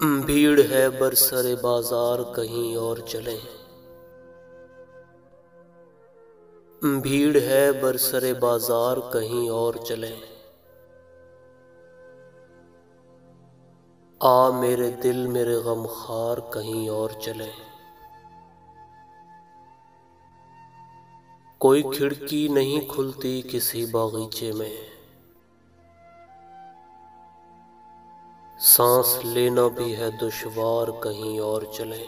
भीड़ है बरसरे बाजार कहीं और चलें। भीड़ है बरसरे बाजार कहीं और चलें। आ मेरे दिल मेरे गमखार कहीं और चलें। कोई खिड़की नहीं खुलती किसी बागीचे में, सांस लेना भी है दुश्वार कहीं और चलें।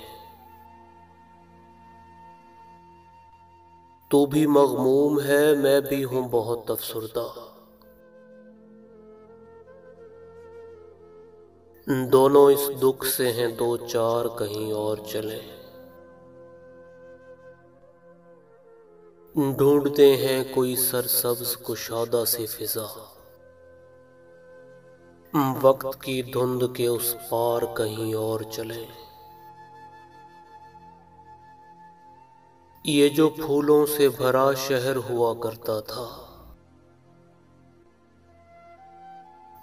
तू भी मगमूम है मैं भी हूं बहुत अफसुर्दा, दोनों इस दुख से हैं दो चार कहीं और चलें। ढूंढते हैं कोई सरसब्ज कुशादा सी फिजा, वक्त की धुंध के उस पार कहीं और चलें। ये जो फूलों से भरा शहर हुआ करता था,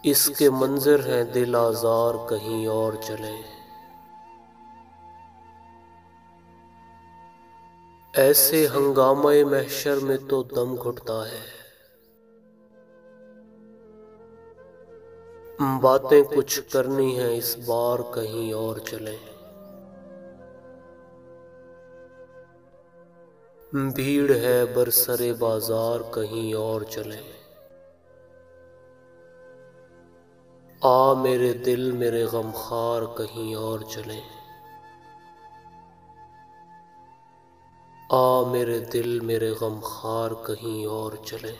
इसके मंजर हैं दिल आजार कहीं और चलें। ऐसे हंगामे महशर में तो दम घुटता है, बातें कुछ करनी है इस बार कहीं और चलें। भीड़ है बरसरे बाजार कहीं और चलें। आ मेरे दिल मेरे गमखार कहीं और चलें। आ मेरे दिल मेरे गमखार कहीं और चलें।